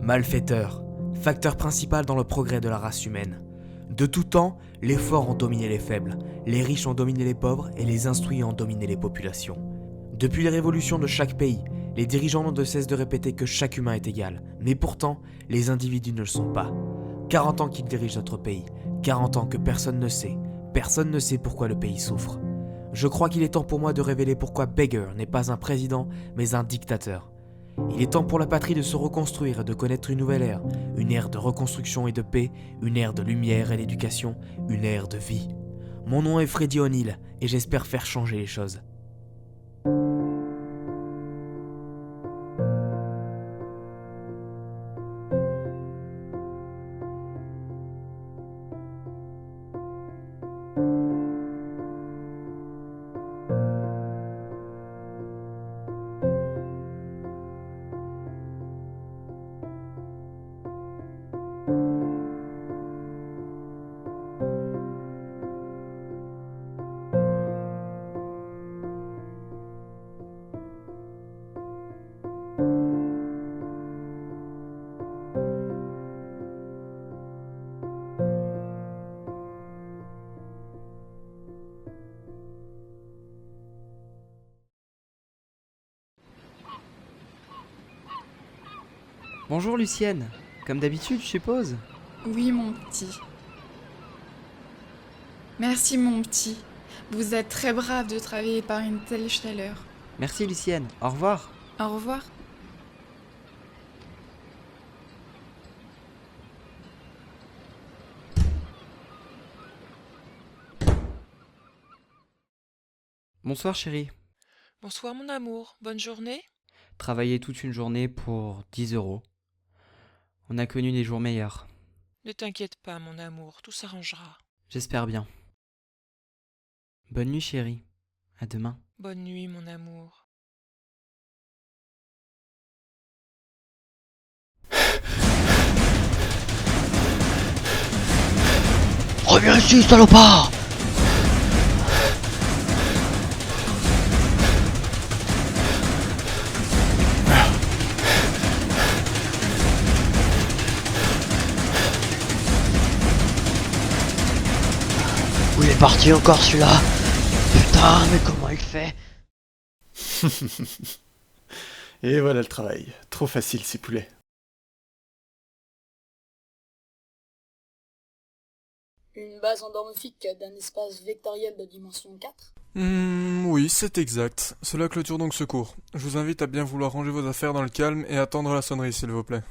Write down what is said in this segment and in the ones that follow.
Malfaiteurs, facteur principal dans le progrès de la race humaine. De tout temps, les forts ont dominé les faibles, les riches ont dominé les pauvres et les instruits ont dominé les populations. Depuis les révolutions de chaque pays, les dirigeants n'ont de cesse de répéter que chaque humain est égal, mais pourtant, les individus ne le sont pas. 40 ans qu'ils dirigent notre pays, 40 ans que personne ne sait pourquoi le pays souffre. Je crois qu'il est temps pour moi de révéler pourquoi Beggar n'est pas un président, mais un dictateur. Il est temps pour la patrie de se reconstruire et de connaître une ère de reconstruction et de paix, une ère de lumière et d'éducation, une ère de vie. Mon nom est Freddy O'Neill et j'espère faire changer les choses. Bonjour Lucienne, comme d'habitude je suppose. Oui, mon petit. Merci, mon petit. Vous êtes très brave de travailler par une telle chaleur. Merci Lucienne, au revoir. Au revoir. Bonsoir chérie. Bonsoir mon amour, bonne journée. Travailler toute une journée pour 10 €. On a connu des jours meilleurs. Ne t'inquiète pas mon amour, tout s'arrangera. J'espère bien. Bonne nuit chérie, à demain. Bonne nuit mon amour. Reviens ici, salopard! Où il est parti encore celui-là? Putain, mais comment il fait? Et voilà le travail. Trop facile, ces poulets. Une base endomorphique d'un espace vectoriel de dimension 4? Oui, c'est exact. Cela clôture donc ce cours. Je vous invite à bien vouloir ranger vos affaires dans le calme et attendre la sonnerie, s'il vous plaît.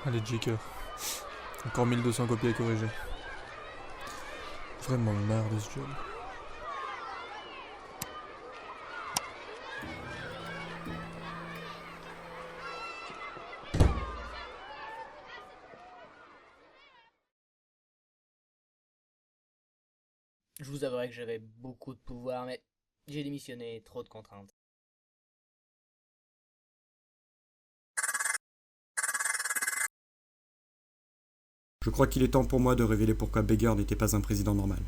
Allez, Jaker. Encore 1200 copies à corriger. Vraiment marre de ce job. Je vous avouerai que j'avais beaucoup de pouvoir, mais j'ai démissionné, trop de contraintes. Je crois qu'il est temps pour moi de révéler pourquoi Beggar n'était pas un président normal.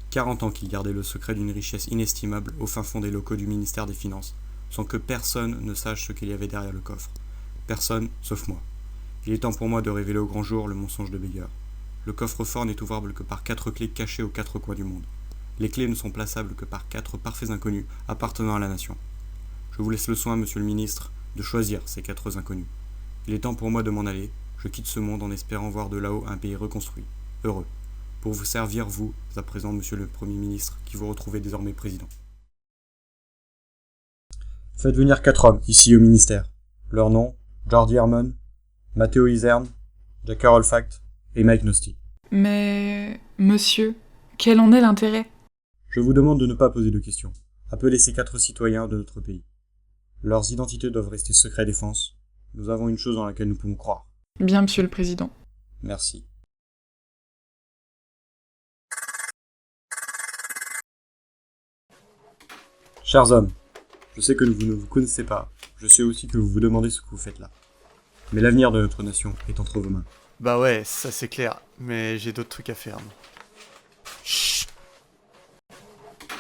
40 ans qu'il gardait le secret d'une richesse inestimable au fin fond des locaux du ministère des Finances, sans que personne ne sache ce qu'il y avait derrière le coffre. Personne, sauf moi. Il est temps pour moi de révéler au grand jour le mensonge de Beggar. Le coffre-fort n'est ouvrable que par 4 clés cachées aux 4 coins du monde. Les clés ne sont plaçables que par 4 parfaits inconnus appartenant à la nation. Je vous laisse le soin, monsieur le ministre, de choisir ces 4 inconnus. Il est temps pour moi de m'en aller. Je quitte ce monde en espérant voir de là-haut un pays reconstruit, heureux, pour vous servir, vous, à présent, monsieur le Premier ministre, qui vous retrouvez désormais président. Faites venir 4 hommes, ici au ministère. Leurs noms, George Herman, Matteo Isern, Jack Olfact et Mike Nosti. Mais, monsieur, quel en est l'intérêt? Je vous demande de ne pas poser de questions. Appelez ces 4 citoyens de notre pays. Leurs identités doivent rester secret défense. Nous avons une chose dans laquelle nous pouvons croire. Bien, monsieur le président. Merci. Chers hommes, je sais que vous ne vous connaissez pas. Je sais aussi que vous vous demandez ce que vous faites là. Mais l'avenir de notre nation est entre vos mains. Bah ouais, ça c'est clair, mais j'ai d'autres trucs à faire.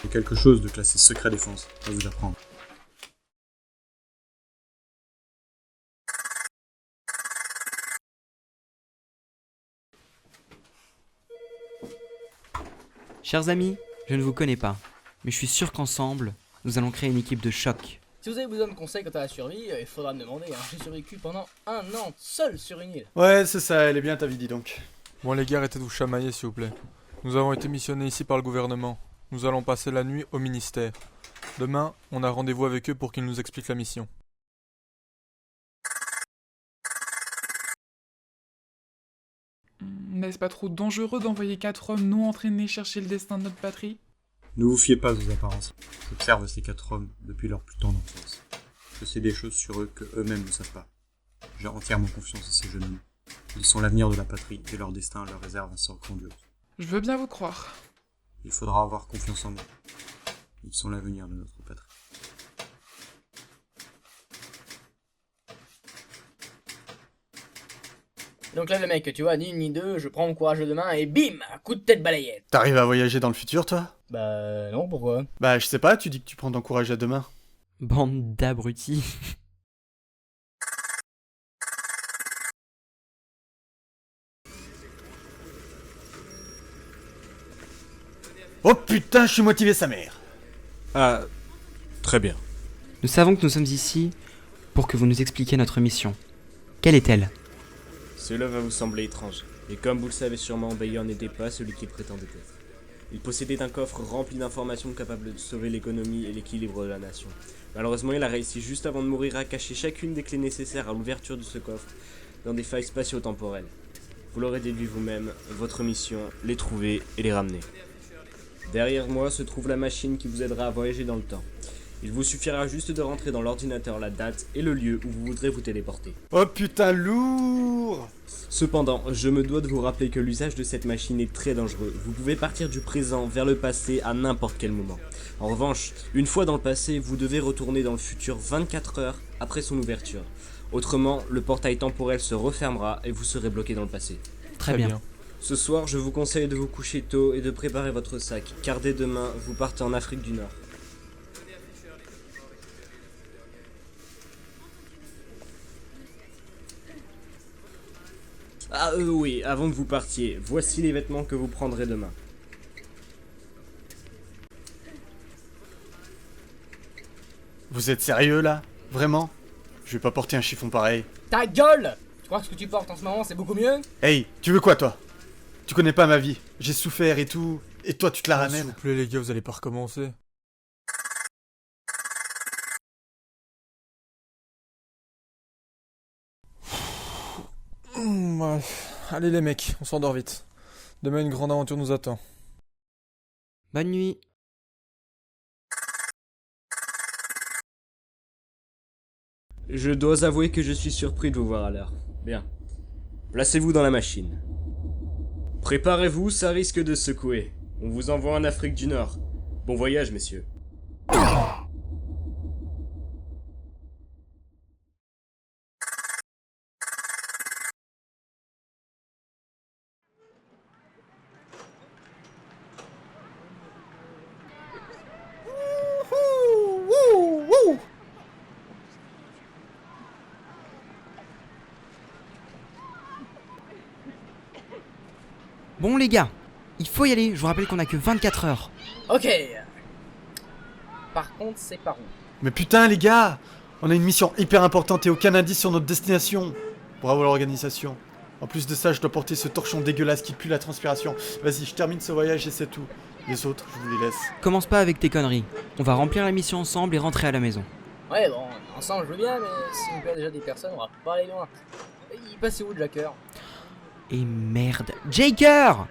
C'est quelque chose de classé secret défense, à vous apprendre. Chers amis, je ne vous connais pas, mais je suis sûr qu'ensemble, nous allons créer une équipe de choc. Si vous avez besoin de conseils quant à la survie, il faudra me demander. J'ai survécu pendant 1 an, seul sur une île. Ouais, c'est ça, elle est bien ta vie, dis donc. Bon les gars, arrêtez de vous chamailler s'il vous plaît. Nous avons été missionnés ici par le gouvernement. Nous allons passer la nuit au ministère. Demain, on a rendez-vous avec eux pour qu'ils nous expliquent la mission. N'est-ce pas trop dangereux d'envoyer 4 hommes non entraînés chercher le destin de notre patrie? Ne vous fiez pas aux apparences. J'observe ces 4 hommes depuis leur plus tendre enfance. Je sais des choses sur eux que eux-mêmes ne savent pas. J'ai entièrement confiance à ces jeunes hommes. Ils sont l'avenir de la patrie et leur destin leur réserve un sort grandiose. Je veux bien vous croire. Il faudra avoir confiance en eux. Ils sont l'avenir de notre patrie. Donc là, le mec, tu vois, ni une ni deux, je prends mon courage de main et bim, coup de tête balayette. T'arrives à voyager dans le futur, toi? Bah non, pourquoi? Bah, je sais pas, tu dis que tu prends ton courage à deux mains. Bande d'abrutis. Oh putain, je suis motivé sa mère. Ah, très bien. Nous savons que nous sommes ici pour que vous nous expliquiez notre mission. Quelle est-elle? Cela va vous sembler étrange, et comme vous le savez sûrement, Bayer n'était pas celui qu'il prétendait être. Il possédait un coffre rempli d'informations capables de sauver l'économie et l'équilibre de la nation. Malheureusement, il a réussi juste avant de mourir à cacher chacune des clés nécessaires à l'ouverture de ce coffre dans des failles spatio-temporelles. Vous l'aurez déduit vous-même, votre mission, les trouver et les ramener. Derrière moi se trouve la machine qui vous aidera à voyager dans le temps. Il vous suffira juste de rentrer dans l'ordinateur la date et le lieu où vous voudrez vous téléporter. Oh putain, lourd! Cependant, je me dois de vous rappeler que l'usage de cette machine est très dangereux. Vous pouvez partir du présent vers le passé à n'importe quel moment. En revanche, une fois dans le passé, vous devez retourner dans le futur 24 heures après son ouverture. Autrement, le portail temporel se refermera et vous serez bloqué dans le passé. Très bien. Ce soir, je vous conseille de vous coucher tôt et de préparer votre sac, car dès demain, vous partez en Afrique du Nord. Ah oui, avant que vous partiez, voici les vêtements que vous prendrez demain. Vous êtes sérieux là? Vraiment? Je vais pas porter un chiffon pareil. Ta gueule! Tu crois que ce que tu portes en ce moment, c'est beaucoup mieux? Hey, tu veux quoi toi? Tu connais pas ma vie, j'ai souffert et tout, et toi tu te la ramènes. S'il vous plaît les gars, vous allez pas recommencer. Ouais. Allez les mecs, on s'endort vite. Demain une grande aventure nous attend. Bonne nuit. Je dois avouer que je suis surpris de vous voir à l'heure. Bien. Placez-vous dans la machine. Préparez-vous, ça risque de secouer. On vous envoie en Afrique du Nord. Bon voyage, messieurs. Bon les gars, il faut y aller, je vous rappelle qu'on a que 24 heures. Ok. Par contre, c'est par où? Mais putain les gars, on a une mission hyper importante et aucun indice sur notre destination. Bravo l'organisation. En plus de ça, je dois porter ce torchon dégueulasse qui pue la transpiration. Vas-y, je termine ce voyage et c'est tout. Les autres, je vous les laisse. Commence pas avec tes conneries. On va remplir la mission ensemble et rentrer à la maison. Ouais, bon, ensemble je veux bien, mais si on perd déjà des personnes, on va pas aller loin. Il passe où, Jacker? Et merde. Jaker!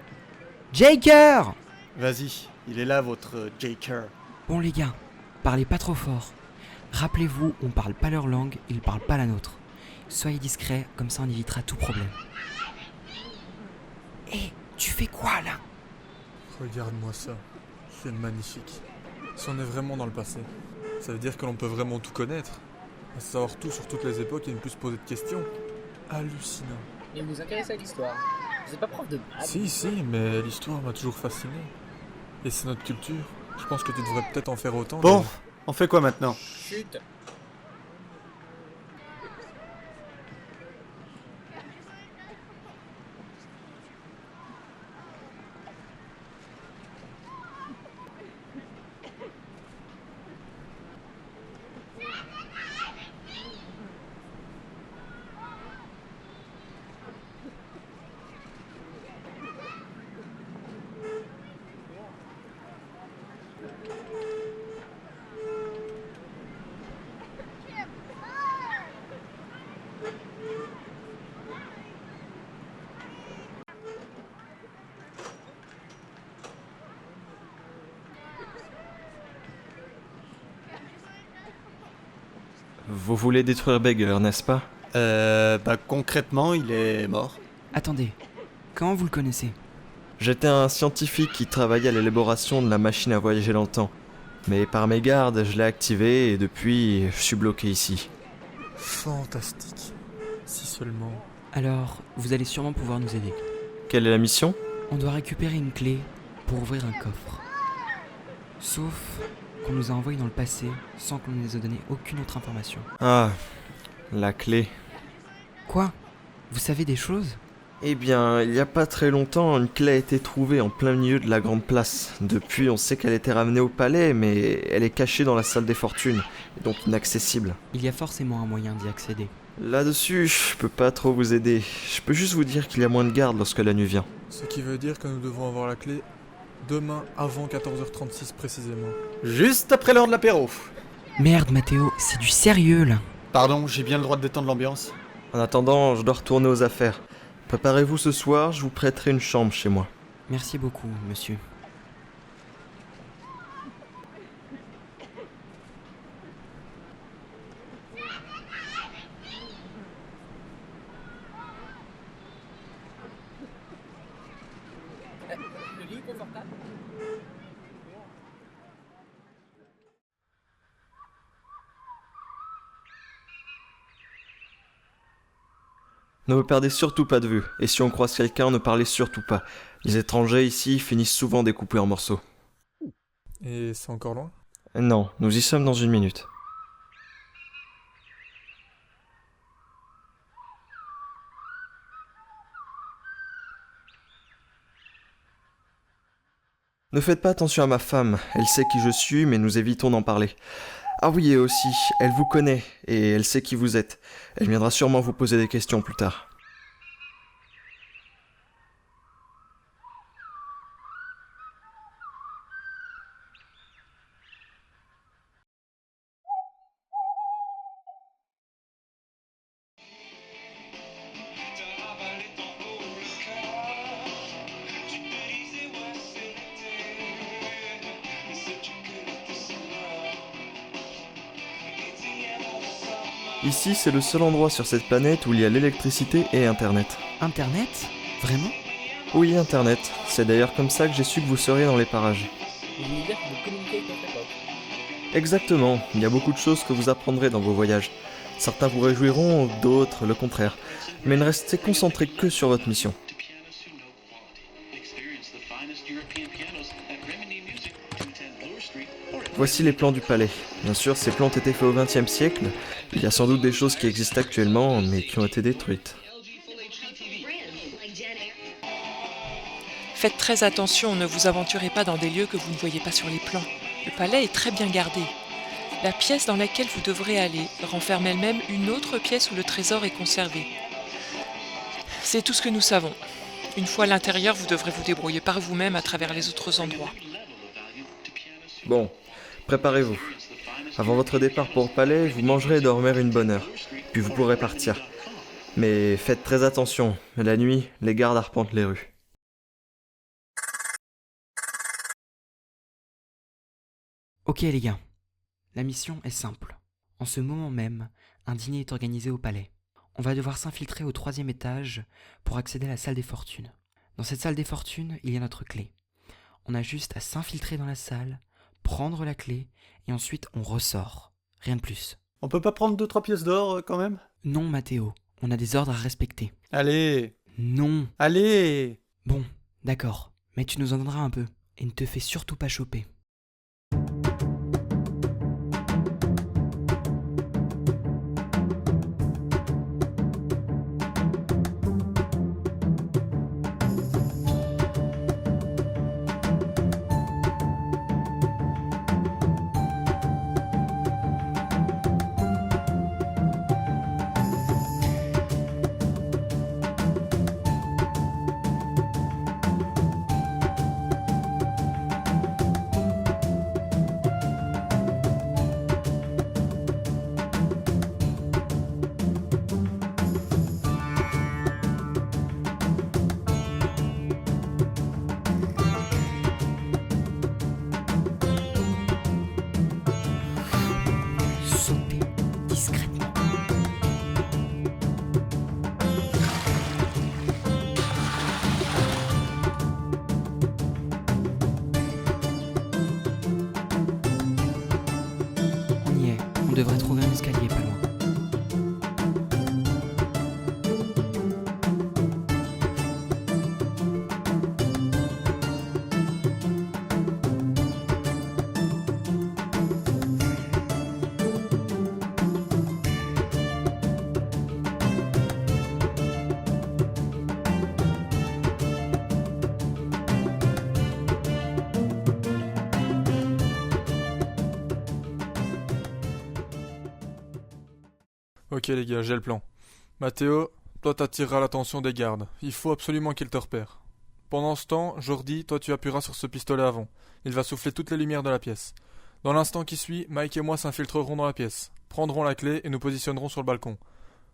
Jaker! Vas-y, il est là votre Jaker. Bon les gars, parlez pas trop fort. Rappelez-vous, on parle pas leur langue, ils parlent pas la nôtre. Soyez discrets, comme ça on évitera tout problème. Hé, tu fais quoi là? Regarde-moi ça, c'est magnifique. Si on est vraiment dans le passé, ça veut dire que l'on peut vraiment tout connaître, à savoir tout sur toutes les époques et ne plus se poser de questions. Hallucinant. Mais vous vous intéressez à l'histoire? Vous êtes pas prof de maths? Si, mais l'histoire m'a toujours fasciné. Et c'est notre culture. Je pense que tu devrais peut-être en faire autant. Bon, mais- on fait quoi maintenant? Chut. Vous voulez détruire Beggar, n'est-ce pas? Bah concrètement, il est mort. Attendez, comment vous le connaissez? J'étais un scientifique qui travaillait à l'élaboration de la machine à voyager dans le temps. Mais par mégarde, je l'ai activé et depuis, je suis bloqué ici. Fantastique. Si seulement... Alors, vous allez sûrement pouvoir nous aider. Quelle est la mission? On doit récupérer une clé pour ouvrir un coffre. Sauf qu'on nous a envoyé dans le passé sans qu'on nous ait donné aucune autre information. Ah, la clé. Quoi? Vous savez des choses? Eh bien, il y a pas très longtemps, une clé a été trouvée en plein milieu de la grande place. Depuis, on sait qu'elle a été ramenée au palais, mais elle est cachée dans la salle des fortunes, et donc inaccessible. Il y a forcément un moyen d'y accéder. Là-dessus, je peux pas trop vous aider. Je peux juste vous dire qu'il y a moins de gardes lorsque la nuit vient. Ce qui veut dire que nous devons avoir la clé demain avant 14h36 précisément. Juste après l'heure de l'apéro. Merde, Mathéo, c'est du sérieux là. Pardon, j'ai bien le droit de détendre l'ambiance. En attendant, je dois retourner aux affaires. Préparez-vous ce soir, je vous prêterai une chambre chez moi. Merci beaucoup, monsieur. Le lit est confortable? Ne me perdez surtout pas de vue, et si on croise quelqu'un, ne parlez surtout pas. Les étrangers ici finissent souvent découpés en morceaux. Et c'est encore loin? Non, nous y sommes dans une minute. Ne faites pas attention à ma femme, elle sait qui je suis, mais nous évitons d'en parler. Ah oui, et aussi, elle vous connaît, et elle sait qui vous êtes. Elle viendra sûrement vous poser des questions plus tard. Ici, c'est le seul endroit sur cette planète où il y a l'électricité et Internet. Internet? Vraiment? Oui, Internet. C'est d'ailleurs comme ça que j'ai su que vous seriez dans les parages. L'univers qui nous communiquer avec notre époque. Exactement, il y a beaucoup de choses que vous apprendrez dans vos voyages. Certains vous réjouiront, d'autres le contraire. Mais ne restez concentrés que sur votre mission. Voici les plans du palais. Bien sûr, ces plans ont été faits au XXe siècle. Il y a sans doute des choses qui existent actuellement, mais qui ont été détruites. Faites très attention, ne vous aventurez pas dans des lieux que vous ne voyez pas sur les plans. Le palais est très bien gardé. La pièce dans laquelle vous devrez aller renferme elle-même une autre pièce où le trésor est conservé. C'est tout ce que nous savons. Une fois à l'intérieur, vous devrez vous débrouiller par vous-même à travers les autres endroits. Bon, préparez-vous. Avant votre départ pour le palais, vous mangerez et dormirez une bonne heure. Puis vous pourrez partir. Mais faites très attention, la nuit, les gardes arpentent les rues. Ok les gars, la mission est simple. En ce moment même, un dîner est organisé au palais. On va devoir s'infiltrer au 3e étage pour accéder à la salle des fortunes. Dans cette salle des fortunes, il y a notre clé. On a juste à s'infiltrer dans la salle, prendre la clé, et ensuite on ressort. Rien de plus. On peut pas prendre 2-3 pièces d'or quand même? Non Mathéo, on a des ordres à respecter. Allez! Non! Allez! Bon, d'accord, mais tu nous en donneras un peu. Et ne te fais surtout pas choper. Vous devrez trouver un escalier pas loin. Ok les gars, j'ai le plan. Mathéo, toi t'attireras l'attention des gardes. Il faut absolument qu'ils te repèrent. Pendant ce temps, Jordi, toi tu appuieras sur ce pistolet avant. Il va souffler toutes les lumières de la pièce. Dans l'instant qui suit, Mike et moi s'infiltrerons dans la pièce, prendrons la clé et nous positionnerons sur le balcon.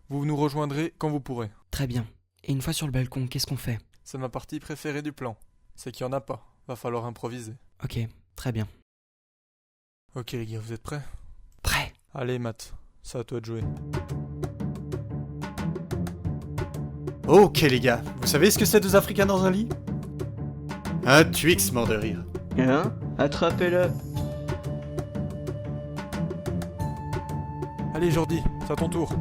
Vous nous rejoindrez quand vous pourrez. Très bien. Et une fois sur le balcon, qu'est-ce qu'on fait? C'est ma partie préférée du plan. C'est qu'il n'y en a pas. Va falloir improviser. Ok, très bien. Ok les gars, vous êtes prêts? Prêt. Allez Matt, c'est à toi de jouer. Ok les gars, vous savez ce que c'est 2 Africains dans un lit? Un Twix mort de rire. Hein? Attrapez-le. Allez Jordi, c'est à ton tour.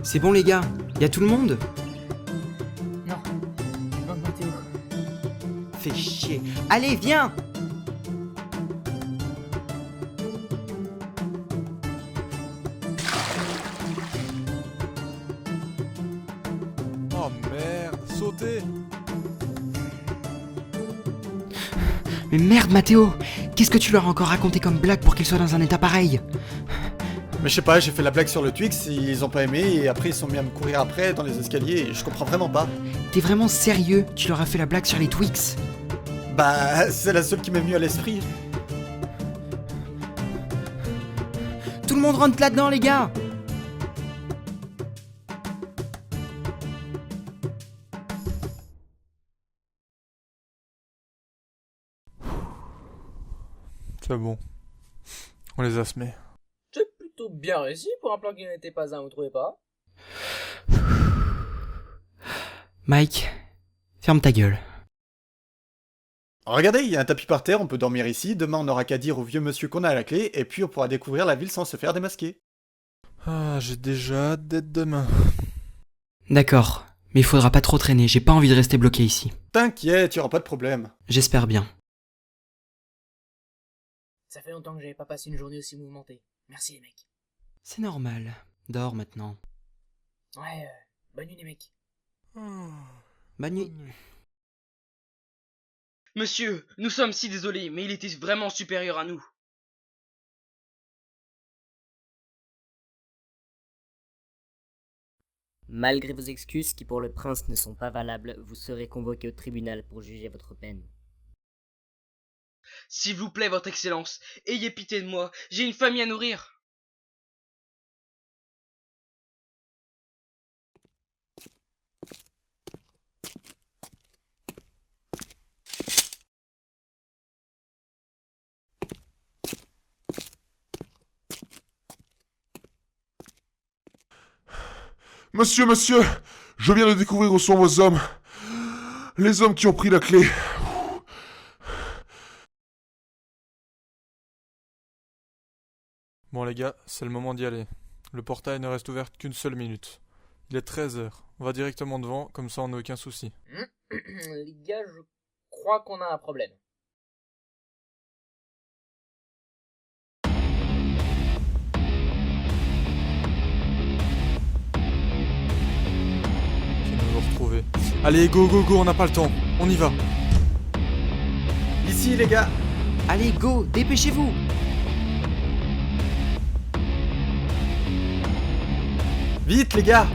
C'est bon les gars, y a tout le monde? Non. Non, Mathéo. Fais chier. Allez, viens! Oh merde, sautez! Mais merde Mathéo! Qu'est-ce que tu leur as encore raconté comme blague pour qu'ils soient dans un état pareil? Mais je sais pas, j'ai fait la blague sur le Twix, ils ont pas aimé, et après ils sont mis à me courir après dans les escaliers, et je comprends vraiment pas. T'es vraiment sérieux? Tu leur as fait la blague sur les Twix? Bah, c'est la seule qui m'est venue à l'esprit. Tout le monde rentre là-dedans les gars! C'est bon. On les a semés. C'est plutôt bien réussi pour un plan qui n'était pas un, vous trouvez pas? Mike, ferme ta gueule. Regardez, il y a un tapis par terre, on peut dormir ici, demain on n'aura qu'à dire au vieux monsieur qu'on a la clé, et puis on pourra découvrir la ville sans se faire démasquer. Ah, j'ai déjà hâte d'être demain. D'accord, mais il faudra pas trop traîner, j'ai pas envie de rester bloqué ici. T'inquiète, y aura pas de problème. J'espère bien. Ça fait longtemps que j'avais pas passé une journée aussi mouvementée. Merci les mecs. C'est normal, dors maintenant. Ouais, bonne nuit les mecs. Bonne nuit. Monsieur, nous sommes si désolés, mais il était vraiment supérieur à nous. Malgré vos excuses qui pour le prince ne sont pas valables, vous serez convoqué au tribunal pour juger votre peine. S'il vous plaît, votre excellence, ayez pitié de moi, j'ai une famille à nourrir. Monsieur, monsieur, je viens de découvrir où sont vos hommes. Les hommes qui ont pris la clé. Bon les gars, c'est le moment d'y aller. Le portail ne reste ouvert qu'une seule minute. Il est 13h. On va directement devant, comme ça on n'a aucun souci. Les gars, je crois qu'on a un problème. Retrouver. Allez, go, go, go, on n'a pas le temps. On y va. Ici, les gars. Allez, go, dépêchez-vous. Vite, les gars.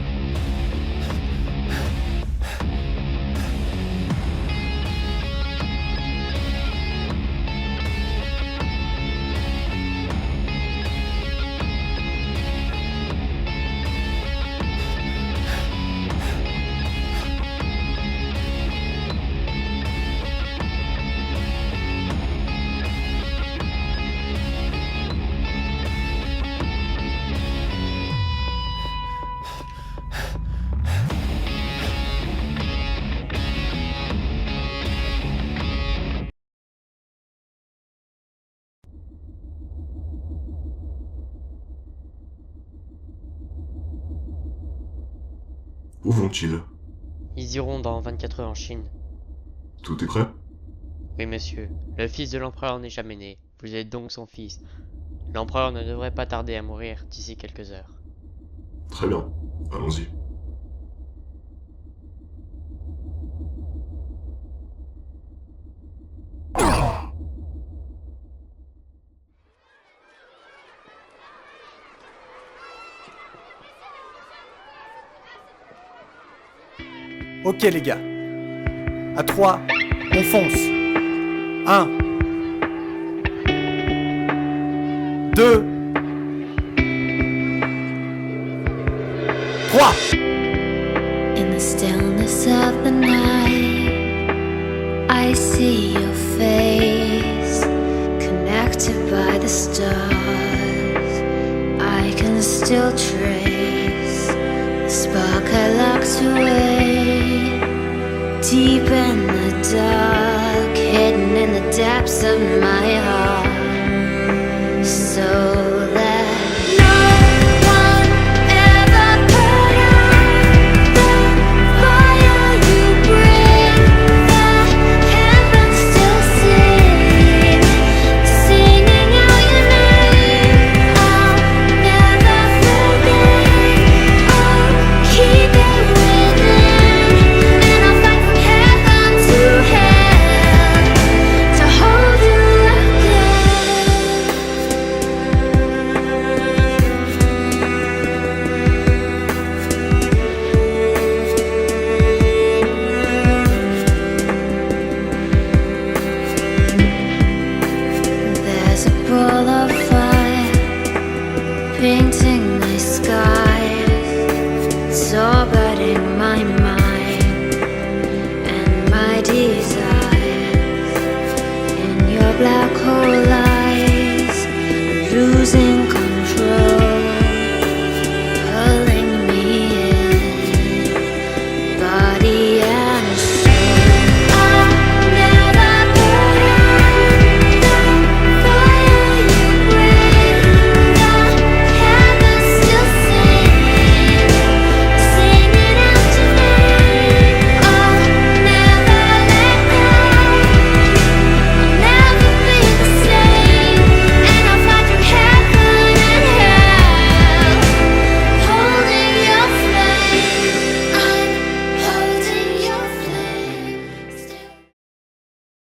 Où vont-ils? Ils iront dans 24 heures en Chine. Tout est prêt? Oui, monsieur. Le fils de l'empereur n'est jamais né. Vous êtes donc son fils. L'empereur ne devrait pas tarder à mourir d'ici quelques heures. Très bien, allons-y. Ok les gars. À 3, on fonce. 1, 2, 3. In the stillness of the night, I see your face, connected by the stars. I can still trace the spark I locked away, deep in the dark, hidden in the depths of my heart. So